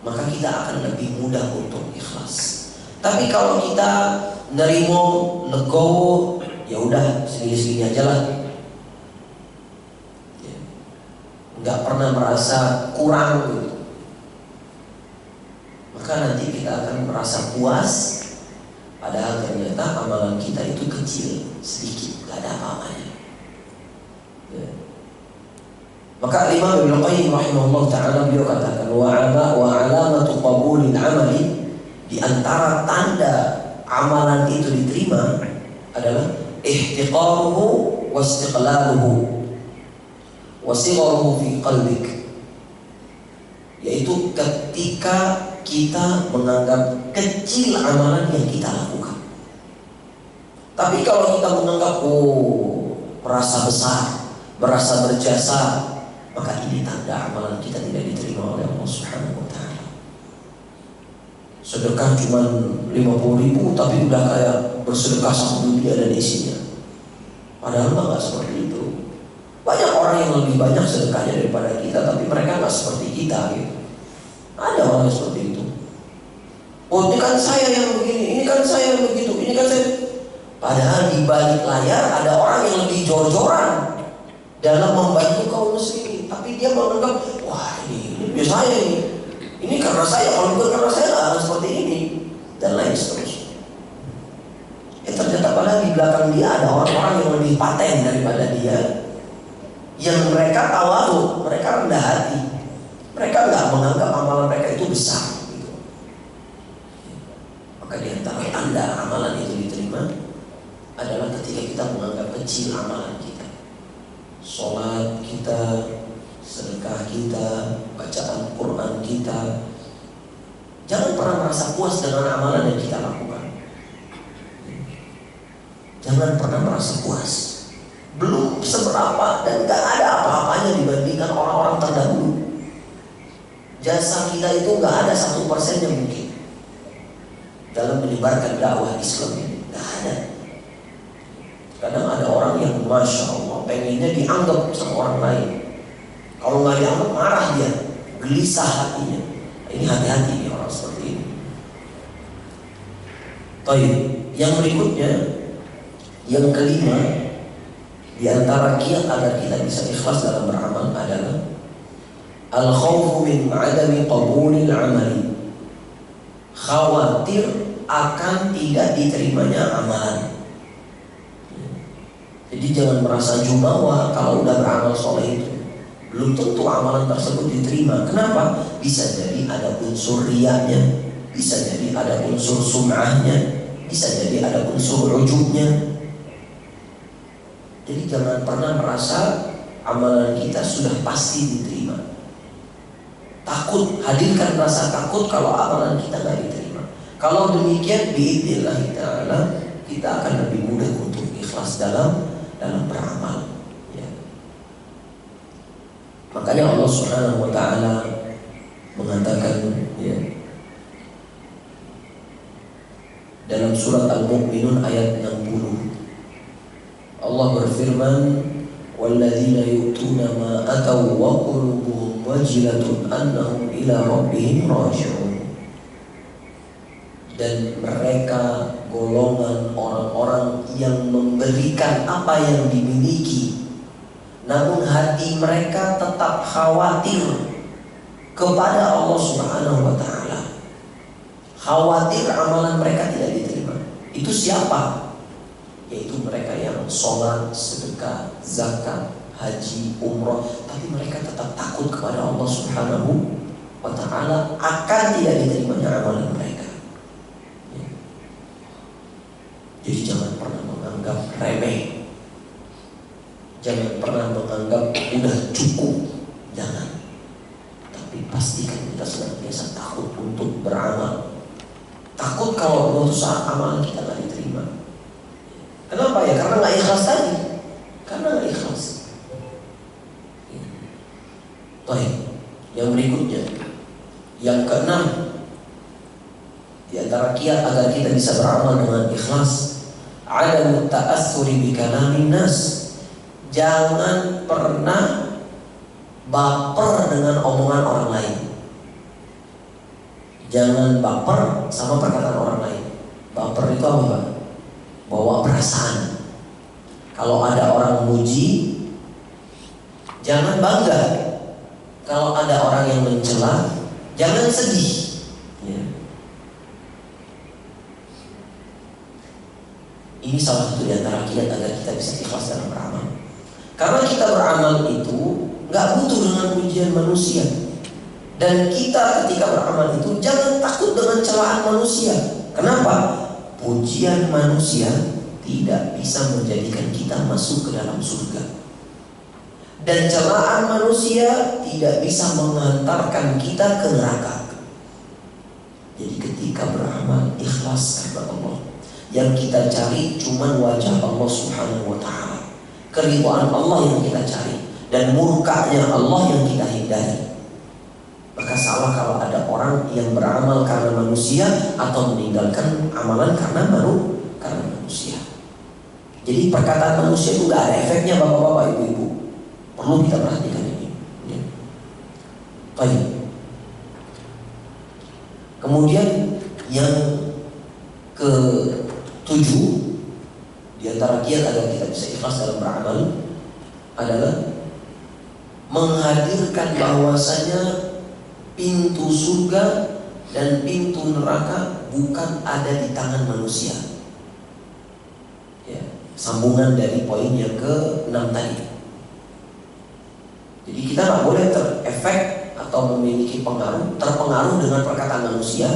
Speaker 1: maka kita akan lebih mudah untuk ikhlas. Tapi kalau kita nerimo, legowo, ya udah segini-segini aja lah, ya, nggak pernah merasa kurang gitu, maka nanti kita akan merasa puas, padahal ternyata amalan kita itu kecil, sedikit, nggak ada apa-apanya. Ya. Maka Imam Ibnu Qayyim rahimahullah ta'ala beliau katakan wa alamatu qabulil amali, di antara tanda amalan itu diterima adalah ihtiqaruhu wa istiqlaluhu wa sigharuhu fi qalbik, yaitu ketika kita menganggap kecil amalan yang kita lakukan. Tapi kalau kita menganggap merasa besar, merasa berjasa, maka ini tanda amalan kita tidak diterima oleh Allah Subhanahu wa ta'ala. Sedekah cuma 50.000 tapi udah kayak bersedekah satu dunia dan isinya. Padahal nggak seperti itu. Banyak orang yang lebih banyak sedekahnya daripada kita, tapi mereka nggak seperti kita gitu. Ada orang yang seperti itu. Oh, ini kan saya yang begini, ini kan saya yang begitu, ini kan saya. Padahal di balik layar ada orang yang lebih jor-joran dalam membantu kaum muslimin, tapi dia menganggap, wah ini biasa saya ini karena saya, kalau bukan karena saya nggak harus seperti ini, dan lain seterusnya. Ternyata padahal di belakang dia ada orang-orang yang lebih paten daripada dia, yang mereka tawadhu, mereka rendah hati, mereka nggak menganggap amalan mereka itu besar. Gitu. Maka di antara tanda amalan itu diterima adalah ketika kita menganggap kecil amalan kita, sholat kita, sedekah kita, bacaan Quran kita. Jangan pernah merasa puas dengan amalan yang kita lakukan. Jangan pernah merasa puas. Belum seberapa dan gak ada apa-apanya dibandingkan orang-orang terdahulu. Jasa kita itu gak ada 1% yang mungkin dalam menyebarkan dakwah Islam ini. Gak ada. Kadang ada orang yang Masya Allah pengennya dianggap sama orang lain. Kalau gak dianggap marah dia, gelisah hatinya. Ini hati-hati nih orang seperti ini. Baik, yang berikutnya, yang kelima, di antara kiat agar kita bisa ikhlas dalam beramal adalah al-khawfu min adami qabulil amali. Khawatir akan tidak diterimanya amalan. Jadi jangan merasa jumawa kalau udah beramal soleh itu belum tentu amalan tersebut diterima. Kenapa? Bisa jadi ada unsur riyanya, bisa jadi ada unsur sum'ahnya, bisa jadi ada unsur ujubnya. Jadi jangan pernah merasa amalan kita sudah pasti diterima. Takut, hadirkan rasa takut kalau amalan kita nggak diterima. Kalau demikian, biidznillah ta'ala kita akan lebih mudah untuk ikhlas dalam beramal. Ya. Makanya Allah Subhanahu Wa Taala mengatakan, ya, dalam surat Al-Mu'minun ayat 60. Allah berfirman, "Walladzina yu'tuna ma ataw wa qulubuhum wajilatun annahum ila rabbihim raji'un." Dan mereka golongan orang-orang yang memberikan apa yang dimiliki, namun hati mereka tetap khawatir kepada Allah Subhanahu Wa Taala. Khawatir amalan mereka tidak diterima. Itu siapa? Yaitu mereka yang sholat, sedekah, zakat, haji, umrah, tapi mereka tetap takut kepada Allah Subhanahu Wa Taala akan tidak diterimanya amalan mereka. Ya. Jadi jangan pernah menganggap remeh, jangan pernah menganggap udah cukup, jangan. Tapi pastikan kita senantiasa takut untuk beramal. Takut kalau suatu saat amalan kita nggak diterima. Kenapa ya? Karena nggak ikhlas tadi. Karena nggak ikhlas. Baik. Yang berikutnya, yang keenam, di antara kiat agar kita bisa beramal dengan ikhlas, adamu ta'assuri bi kalamin nas. Jangan pernah baper dengan omongan orang lain. Jangan baper sama perkataan orang lain. Baper itu apa? Bawa perasaan. Kalau ada orang muji, jangan bangga. Kalau ada orang yang mencela, jangan sedih. Ya. Ini salah satu di antara kiat agar kita bisa ikhlas dalam beramal. Karena kita beramal itu nggak butuh dengan pujian manusia. Dan kita ketika beramal itu jangan takut dengan celaan manusia. Kenapa? Pujian manusia tidak bisa menjadikan kita masuk ke dalam surga. Dan celaan manusia tidak bisa mengantarkan kita ke neraka. Jadi ketika beramal ikhlas karena Allah. Yang kita cari cuma wajah Allah Subhanahu Wa Taala, keridhaan Allah yang kita cari, dan murkanya Allah yang kita hindari. Maka salah kalau ada orang yang beramal karena manusia atau meninggalkan amalan karena manusia. Jadi perkataan manusia itu gak ada efeknya, bapak-bapak, ibu-ibu. Perlu kita perhatikan ini. Ya. Baik. Kemudian yang ketujuh di antara kiat agar kita bisa ikhlas dalam beramal adalah menghadirkan bahwasanya pintu surga dan pintu neraka bukan ada di tangan manusia. Ya, sambungan dari poin yang ke-6 tadi. Jadi kita nggak boleh terefek atau memiliki terpengaruh dengan perkataan manusia.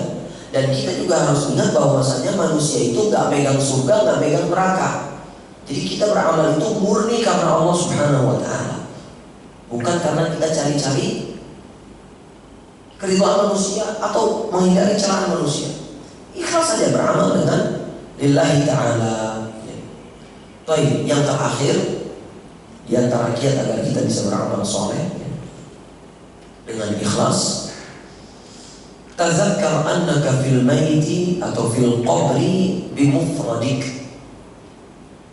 Speaker 1: Dan kita juga harus ingat bahwasanya manusia itu nggak megang surga, nggak megang neraka. Jadi kita beramal itu murni karena Allah Subhanahu wa Ta'ala, bukan karena kita cari-cari keridhaan manusia atau menghindari celaan manusia. Ikhlas saja beramal dengan lillahi ta'ala. Baik, yang terakhir di antara kiat agar kita bisa beramal soleh dengan ikhlas, tazakkar annaka fil maiti atau fil qabri bimufradik.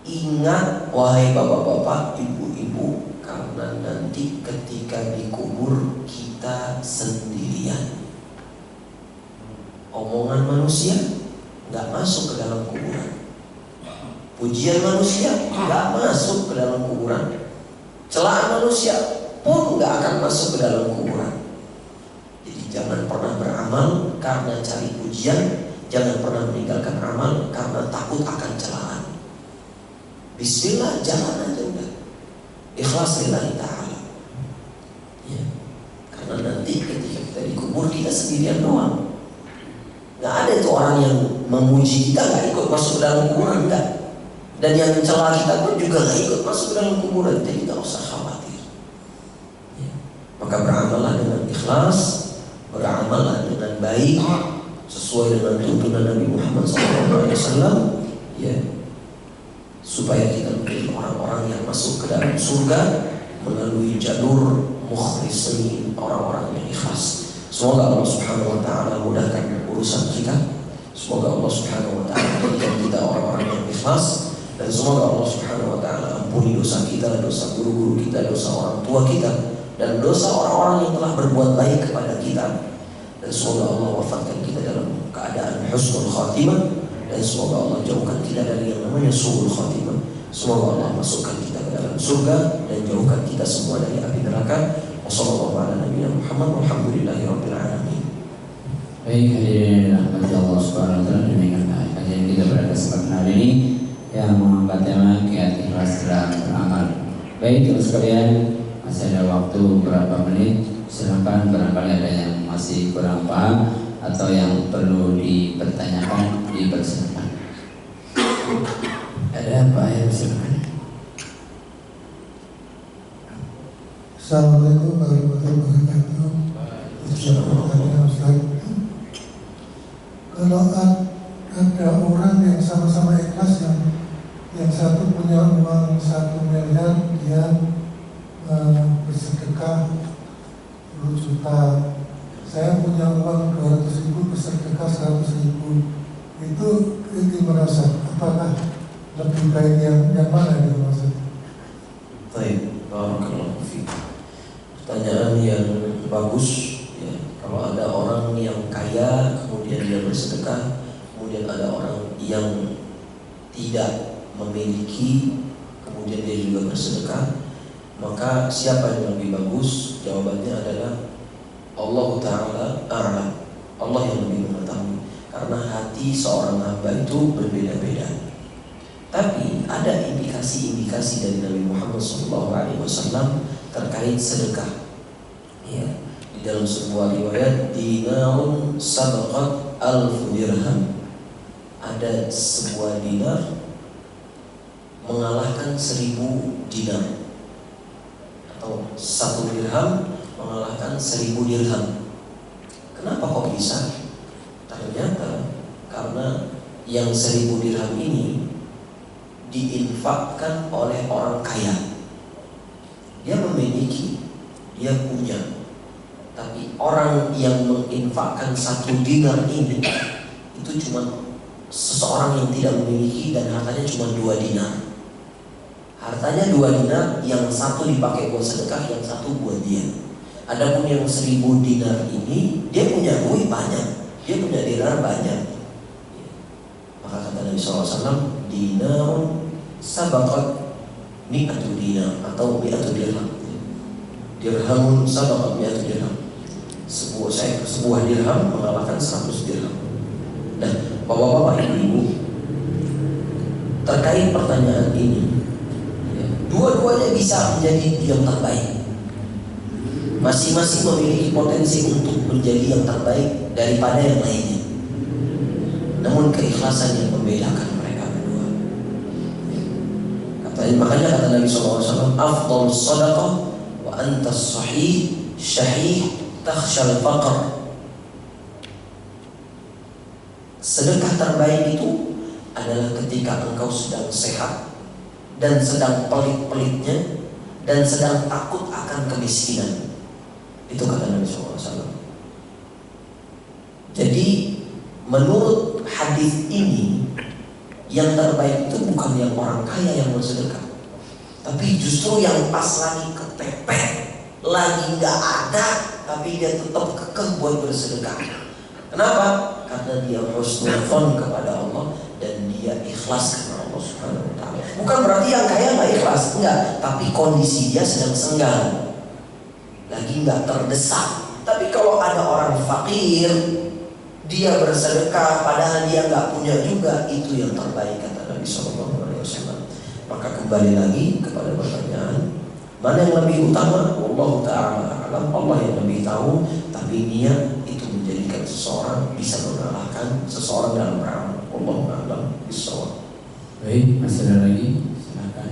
Speaker 1: Ingat wahai bapak-bapak, ibu-ibu, karena nanti ketika dikubur kita sendirian. Omongan manusia nggak masuk ke dalam kuburan. Pujian manusia nggak masuk ke dalam kuburan. Celaan manusia pun nggak akan masuk ke dalam kuburan. Jadi jangan pernah beramal karena cari pujian, jangan pernah meninggalkan amal karena takut akan celaan. Bismillah, jalan aja udah. Ikhlas lillahi ta'ala. Ya. Karena nanti ketika kita dikubur kita sendirian doang. Gak ada itu orang yang memuji kita gak ikut masuk ke dalam kuburan, enggak. Dan yang mencela kita pun juga gak ikut masuk ke dalam kuburan. Jadi gak usah khawatir. Ya. Maka beramallah dengan ikhlas, beramallah dengan baik sesuai dengan tuntunan Nabi Muhammad SAW. Ya. Supaya kita menjadi orang-orang yang masuk ke dalam surga melalui jalur mukhlisin, orang-orang yang ikhlas. Semoga Allah Subhanahu wa Ta'ala mudahkan urusan kita. Semoga Allah Subhanahu wa Ta'ala jadikan kita orang-orang yang ikhlas. Dan semoga Allah Subhanahu wa Ta'ala ampuni dosa kita, dosa guru-guru kita, dosa orang tua kita, dan dosa orang-orang yang telah berbuat baik kepada kita. Dan semoga Allah wafatkan kita dalam keadaan husnul khatimah. Dan semoga Allah jauhkan kita dari yang namanya su'ul khatimah. Semoga Allah masukkan kita ke dalam surga dan jauhkan kita semua dari api neraka. Wassalamualaikum warahmatullahi wabarakatuh.
Speaker 2: Baik, hadirin rahmati Allah Subhanahu wa Ta'ala, demikian kajian kita pada kesempatan hari ini yang mengangkat tema kiat ikhlas dalam beramal. Baik, terus sekalian, masih ada waktu beberapa menit. Silakan barangkali ada yang masih kurang paham atau yang perlu dipertanyakan, dipersilakan. Ada apa yang silakan?
Speaker 3: Assalamualaikum warahmatullahi wabarakatuh. Kalau ada orang yang sama-sama ikhlas, yang satu punya uang 1 miliar, dia bersedekah 10 juta. Saya punya uang 200.000, bersedekah 100.000. Itu merasa apakah lebih baik yang mana yang maksud?
Speaker 1: Baik, barakallahu fiik. Pertanyaan yang bagus ya. Kalau ada orang yang kaya kemudian dia bersedekah, kemudian ada orang yang tidak memiliki kemudian dia juga bersedekah, maka siapa yang lebih bagus? Jawabannya adalah Allah Ta'ala a'lam. Allah yang lebih mengetahui, karena hati seorang hamba itu berbeda-beda. Tapi ada indikasi-indikasi dari Nabi Muhammad SAW terkait sedekah. Ya, di dalam sebuah riwayat, dinarun sabaqat 1000 dirham. Ada sebuah dinar mengalahkan 1000 dinar, atau 1 dirham mengalahkan 1000 dirham. Kenapa kok bisa? Ternyata karena yang 1000 dirham ini diinfakkan oleh orang kaya. Dia memiliki, dia punya. Tapi orang yang menginfakkan 1 dinar ini itu cuma seseorang yang tidak memiliki dan hartanya cuma 2 dinar. Hartanya 2 dinar, yang satu dipakai buat sedekah, yang satu buat dia. Adapun yang 1000 dinar ini, dia punya duit banyak, dia punya dinar banyak. Maka kata Nabi SAW, dinarun sabaqat mi'atu dinar atau mi'atu dirham. Dirhamun sabaqat mi'atu dirham. Sebuah dirham mengalahkan 100 dirham. Nah, bapak-bapak, ibu-ibu, terkait pertanyaan ini, dua-duanya bisa menjadi yang terbaik. Masing-masing memiliki potensi untuk menjadi yang terbaik daripada yang lainnya. Namun keikhlasan yang membedakan mereka berdua. Makanya kata Nabi SAW, afdal sadaqah wa antas sahih syahih takhshal faqr. Sedekah terbaik itu adalah ketika engkau sedang sehat dan sedang pelit-pelitnya dan sedang takut akan kemiskinan. Itu kata Nabi SAW. Jadi menurut hadis ini, yang terbaik itu bukan yang orang kaya yang bersedekah, tapi justru yang pas lagi kepepet, lagi nggak ada, tapi dia tetap kekeh buat bersedekah. Kenapa? Karena dia husnul kepada Allah dan dia ikhlas karena Allah Subhanahu wa taala. Bukan berarti yang kaya nggak ikhlas, enggak, tapi kondisi dia sedang senggang, lagi nggak terdesak. Tapi kalau ada orang fakir, dia bersedekah padahal dia nggak punya juga, itu yang terbaik kata Nabi SAW. Maka kembali lagi kepada pertanyaan, mana yang lebih utama? Wallahu ta'ala a'lam, Allah yang lebih tahu. Tapi niat itu menjadikan seseorang bisa mengalahkan seseorang dalam beramal. Wallahu a'lam bishawab.
Speaker 2: Baik, masih ada lagi? Silakan.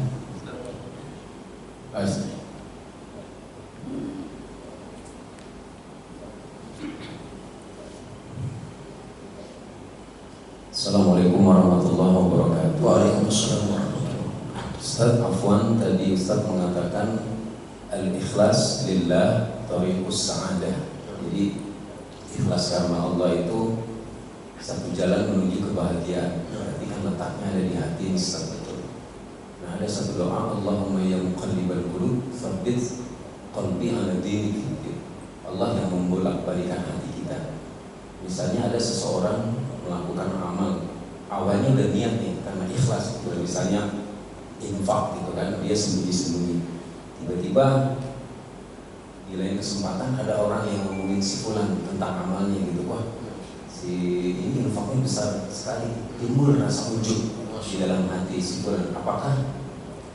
Speaker 4: Assalamualaikum warahmatullahi wabarakatuh.
Speaker 1: Waalaikumsalam warahmatullahi wabarakatuh.
Speaker 4: Ustaz, afwan, tadi Ustaz mengatakan al-ikhlas lillah thariqus sa'adah. Jadi ikhlas karena Allah itu satu jalan menuju kebahagiaan. Berarti kan letaknya ada di hati, Ustaz, betul. Nah, ada satu doa, Allahumma ya muqallibal qulub tsabbit qalbi ala dinik. Allah yang membolak-balikan hati kita. Misalnya ada seseorang melakukan amal, awalnya udah niat nih karena ikhlas, misalnya infak gitu kan, dia sembunyi-sembunyi. Tiba-tiba di lain kesempatan ada orang yang ngomongin si fulan tentang amalnya gitu, wah si ini infaknya besar sekali, timbul rasa ujub di dalam hati si fulan. Apakah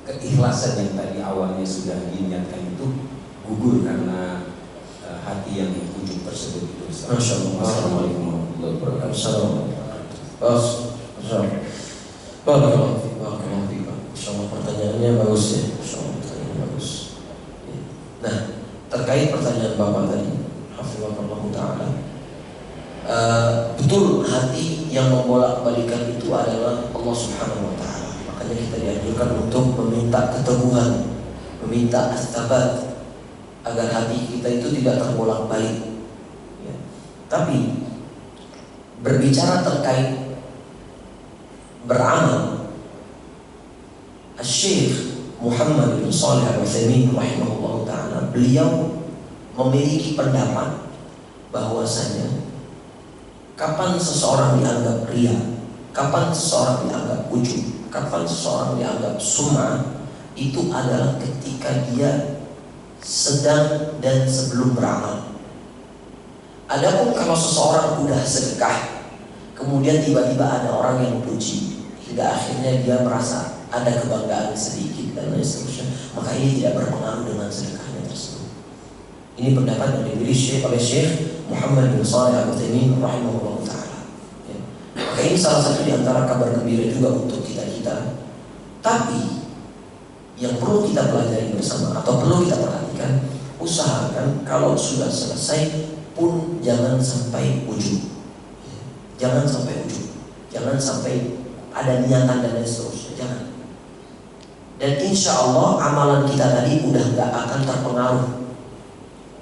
Speaker 4: keikhlasan yang tadi awalnya sudah diniatkan itu gugur karena hati yang ujub tersebut itu?
Speaker 1: Masya Allah.
Speaker 4: Assalamualaikum warahmatullahi wabarakatuh.
Speaker 1: Barakallahu fiik. Insyaallah pertanyaannya bagus ya. Insyaallah pertanyaannya bagus. Nah, terkait pertanyaan Bapak tadi, hafizahullah taala, betul hati yang membolak-balikan itu adalah Allah Subhanahu wa taala. Makanya kita dianjurkan untuk meminta keteguhan, meminta as-sabat agar hati kita itu tidak terbolak-balik. Ya. Tapi berbicara terkait beramal, Syekh Muhammad bin Shalih Al-Utsaimin rahimahullah ta'ala, beliau memiliki pendapat bahwasanya kapan seseorang dianggap riya, kapan seseorang dianggap ujub, kapan seseorang dianggap sum'ah, itu adalah ketika dia sedang dan sebelum beramal. Adapun kalau seseorang udah sedekah, kemudian tiba-tiba ada orang yang memuji, hingga akhirnya dia merasa ada kebanggaan sedikit dan lain seterusnya, maka ini tidak berpengaruh dengan sedekahnya tersebut. Ini pendapat yang dimiliki oleh Syekh Muhammad bin Shalih Al-Utsaimin rahimahullah ta'ala. Ya. Maka ini salah satu di antara kabar gembira juga untuk kita-kita. Tapi yang perlu kita pelajari bersama atau perlu kita perhatikan, usahakan kalau sudah selesai pun jangan sampai ujub. Jangan sampai ujub. Jangan sampai ada niatan dan lain seterusnya. Jangan. Dan insya Allah amalan kita tadi udah gak akan terpengaruh.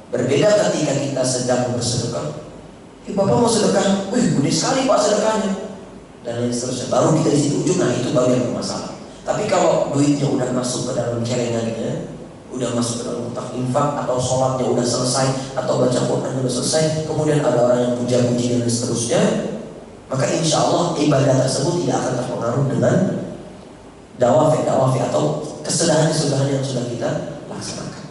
Speaker 1: Berbeda ketika kita sedang bersedekah. Bapak mau sedekah, wih gede sekali Pak sedekahnya, dan lain seterusnya. Baru kita di situ ujub, nah itu baru yang bermasalah. Tapi kalau duitnya udah masuk ke dalam celengannya, udah masuk ke dalam kotak infak, atau sholatnya udah selesai, atau baca Quran udah selesai, kemudian ada orang yang puja-puji dan seterusnya, maka insya Allah ibadah tersebut tidak akan terpengaruh dengan dawafi atau kesudahan yang sudah kita laksanakan.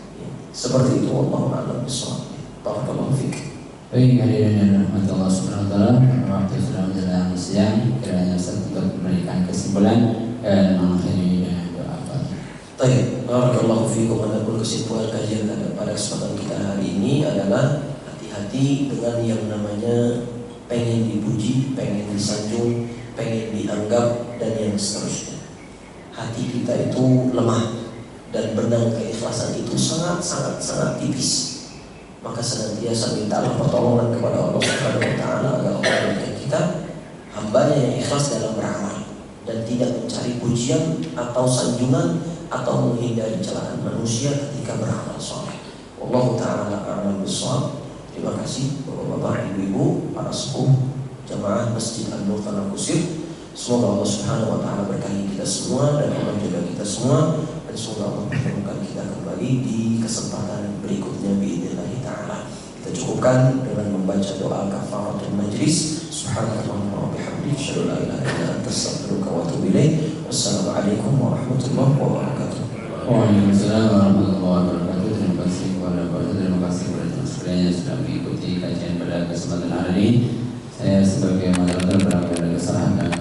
Speaker 1: Seperti itu, wallahu a'lam bishawab. Barakallahu fiik.
Speaker 2: Baik, hadirin yang dirahmati Allah Subhanahu wa taala, waktu sudah menjelang siang, kiranya Ustaz untuk memberikan kesimpulan dan mengakhiri dengan doa.
Speaker 1: Baik, barakallahu fiikum. Adapun kesimpulan kajian pada kesempatan kita hari ini adalah hati-hati dengan yang namanya pengen dipuji, pengen disanjung, pengen dianggap dan yang seterusnya. Hati kita itu lemah dan benang keikhlasan itu sangat tipis. Maka senantiasa mintalah pertolongan kepada Allah Subhanahu wa taala agar Allah memberikan kita hambanya yang ikhlas dalam beramal dan tidak mencari pujian atau sanjungan atau menghindari celaan manusia ketika beramal soleh. Wallahu taala a'lam bishawab. Terima kasih Bapak-bapak, Ibu-ibu, para sepuh jamaah Masjid An-Nur Tanah Kusir. Semoga Allah Subhanahu wa taala berkahi kita semua dan Allah jaga kita semua, dan semoga Allah pertemukan kita kembali di kesempatan berikutnya biidznillah taala. Kita cukupkan dengan membaca doa kafaratul majlis. Subhanakallahumma wa bihamdika asyhadu an la ilaha illa anta astaghfiruka wa atubu ilaik. Wassalamualaikum warahmatullahi wabarakatuh.
Speaker 2: Waalaikumsalam warahmatullahi wabarakatuh. Terima kasih kepada Bapak, terima kasih kepada teman sekalian yang sudah mengikuti kajian pada kesempatan hari ini. Saya sebagai moderator berangkat dari kesalahan dan